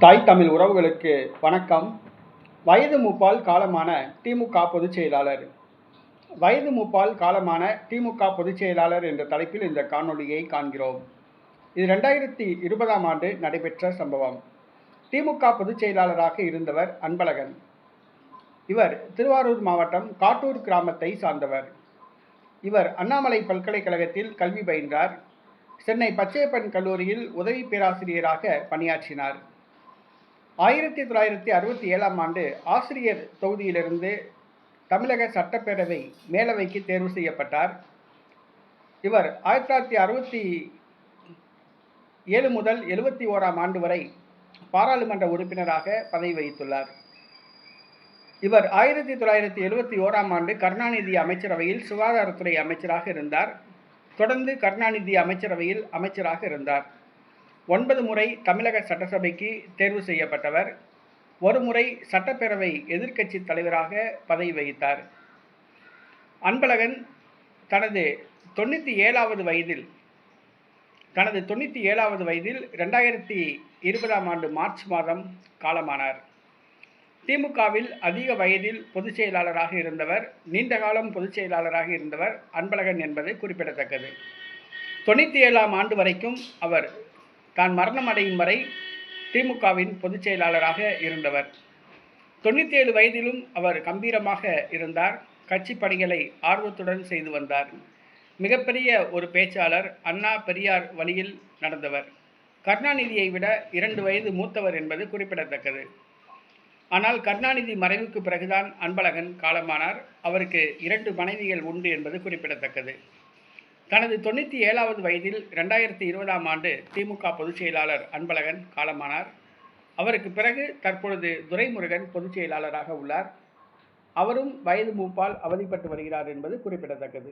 தாய் தமிழ் உறவுகளுக்கு வணக்கம். வயது மூப்பால் காலமான திமுக பொதுச் செயலாளர். வயது மூப்பால் காலமான திமுக பொதுச் செயலாளர் என்ற தலைப்பில் இந்த காணொளியை காண்கிறோம். இது 2020ஆம் ஆண்டு நடைபெற்ற சம்பவம். திமுக பொதுச் செயலாளராக இருந்தவர் அன்பழகன். இவர் திருவாரூர் மாவட்டம் காட்டூர் கிராமத்தை சார்ந்தவர். இவர் அண்ணாமலை பல்கலைக்கழகத்தில் கல்வி பயின்றார். சென்னை பச்சையப்பன் கல்லூரியில் உதவி பேராசிரியராக பணியாற்றினார். 1967ஆம் ஆண்டு ஆசிரியர் தொகுதியிலிருந்து தமிழக சட்டப்பேரவை மேலவைக்கு தேர்வு செய்யப்பட்டார். இவர் 1967 முதல் 71ஆம் ஆண்டு வரை பாராளுமன்ற உறுப்பினராக பதவி வகித்துள்ளார். இவர் 1971ஆம் ஆண்டு கருணாநிதி அமைச்சரவையில் சுகாதாரத்துறை அமைச்சராக இருந்தார். தொடர்ந்து கருணாநிதி அமைச்சரவையில் அமைச்சராக இருந்தார். 9 முறை தமிழக சட்டசபைக்கு தேர்வு செய்யப்பட்டவர். ஒரு முறை சட்டப்பேரவை எதிர்க்கட்சி தலைவராக பதவி வகித்தார். அன்பழகன் தனது 97வது வயதில் 2020ஆம் ஆண்டு மார்ச் மாதம் காலமானார். திமுகவில் அதிக வயதில் பொதுச் செயலாளராக இருந்தவர், நீண்ட காலம் பொதுச் செயலாளராக இருந்தவர் அன்பழகன் என்பது குறிப்பிடத்தக்கது. 97ஆம் ஆண்டு வரைக்கும் அவர் தான் மரணம் அடையும் வரை திமுகவின் பொதுச் செயலாளராக இருந்தவர். 97 வயதிலும் அவர் கம்பீரமாக இருந்தார். கட்சி பணிகளை ஆர்வத்துடன் செய்து வந்தார். மிகப்பெரிய ஒரு பேச்சாளர், அண்ணா பெரியார் வழியில் நடந்தவர். கருணாநிதியை விட 2 வயது மூத்தவர் என்பது குறிப்பிடத்தக்கது. ஆனால் கருணாநிதி மறைவுக்கு பிறகுதான் அன்பழகன் காலமானார். அவருக்கு 2 மனைவிகள் உண்டு என்பது குறிப்பிடத்தக்கது. தனது 97வது வயதில் 2020ஆம் ஆண்டு திமுக பொதுச் செயலாளர் அன்பழகன் காலமானார். அவருக்கு பிறகு தற்பொழுது துரைமுருகன் பொதுச் செயலாளராக உள்ளார். அவரும் வயது மூப்பால் அவதிப்பட்டு வருகிறார் என்பது குறிப்பிடத்தக்கது.